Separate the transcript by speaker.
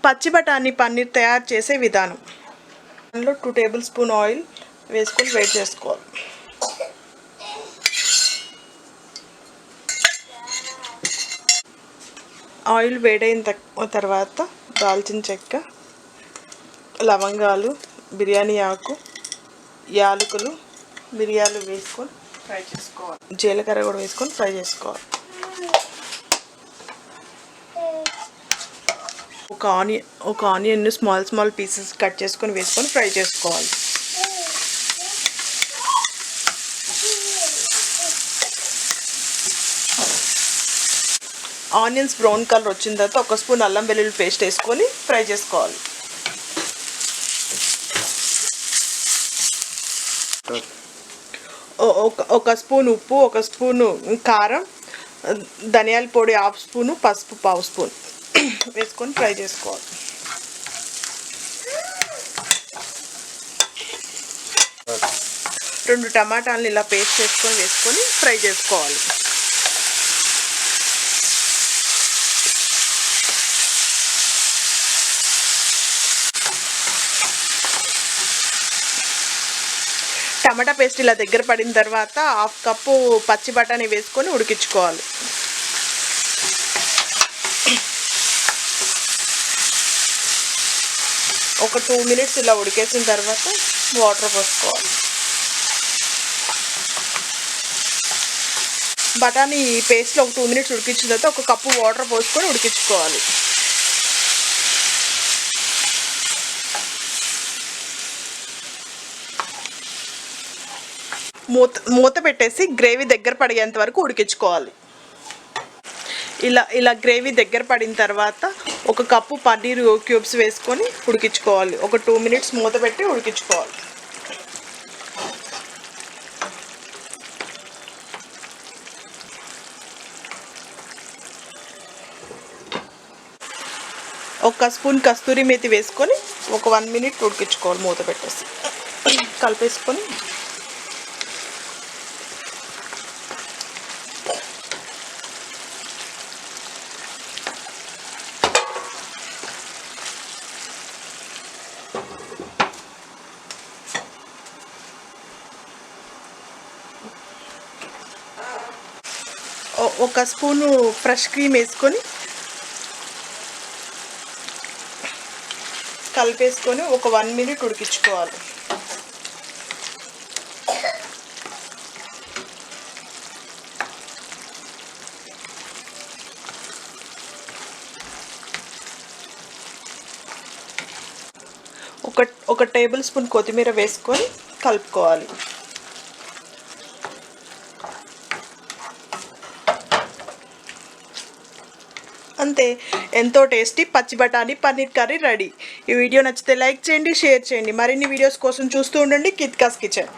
Speaker 1: పచ్చి బఠానీ పన్నీర్ తయారు చేసే విధానం. అందులో 2 టేబుల్ స్పూన్ ఆయిల్ వేసుకొని వేడి చేసుకోవాలి. ఆయిల్ వేడైన తర్వాత దాల్చిన చెక్క, లవంగాలు, బిర్యానీ ఆకు, యాలకులు, మిరియాలు వేసుకొని ఫ్రై చేసుకోవాలి. జీలకర్ర కూడా వేసుకొని ఫ్రై చేసుకోవాలి. ఒక ఆనియన్ స్మాల్ పీసెస్ కట్ చేసుకొని వేసుకొని ఫ్రై చేసుకోవాలి. ఆనియన్స్ బ్రౌన్ కలర్ వచ్చిన తర్వాత 1 స్పూన్ అల్లం వెల్లుల్లి పేస్ట్ వేసుకొని ఫ్రై చేసుకోవాలి. ఒక స్పూన్ ఉప్పు, 1 స్పూను కారం, ధనియాల పొడి 1/2 స్పూను, పసుపు 1/2 స్పూన్ వేసుకొని ఫ్రై చేసుకోవాలి. రెండు టమాటాలను ఇలా పేస్ట్ వేసుకొని ఫ్రై చేసుకోవాలి. టమాటా పేస్ట్ ఇలా దగ్గర పడిన తర్వాత 1/2 కప్పు పచ్చి బఠానీ వేసుకొని ఉడికించుకోవాలి. ఒక 2 మినిట్స్ ఇలా ఉడికేసిన తర్వాత వాటర్ పోసుకోవాలి. బఠానీ పేస్ట్లో ఒక 2 మినిట్స్ ఉడికించిన తర్వాత 1 కప్పు వాటర్ పోసుకొని ఉడికించుకోవాలి. మూత పెట్టేసి గ్రేవీ దగ్గర పడేంత వరకు ఉడికించుకోవాలి. ఇలా గ్రేవీ దగ్గర పడిన తర్వాత 1 కప్పు పన్నీర్ క్యూబ్స్ వేసుకొని ఉడికించుకోవాలి. ఒక 2 మినిట్స్ మూత పెట్టి ఉడికించుకోవాలి. ఒక స్పూన్ కస్తూరి మేతి వేసుకొని ఒక 1 మినిట్ ఉడికించుకోవాలి. మూత పెట్టేసి కలిపేసుకొని ఒక స్పూను ఫ్రెష్ క్రీమ్ వేసుకొని కలిపేసుకొని ఒక 1 మినిట్ ఉడికించుకోవాలి. ఒక టేబుల్ స్పూన్ కొత్తిమీర వేసుకొని కలుపుకోవాలి. అంతే, ఎంతో టేస్టీ పచ్చి బఠానీ పన్నీర్ కర్రీ రెడీ. ఈ వీడియో నచ్చితే లైక్ చేయండి, షేర్ చేయండి. మరిన్ని వీడియోస్ కోసం చూస్తూ ఉండండి కిత్కాస్ కిచెన్.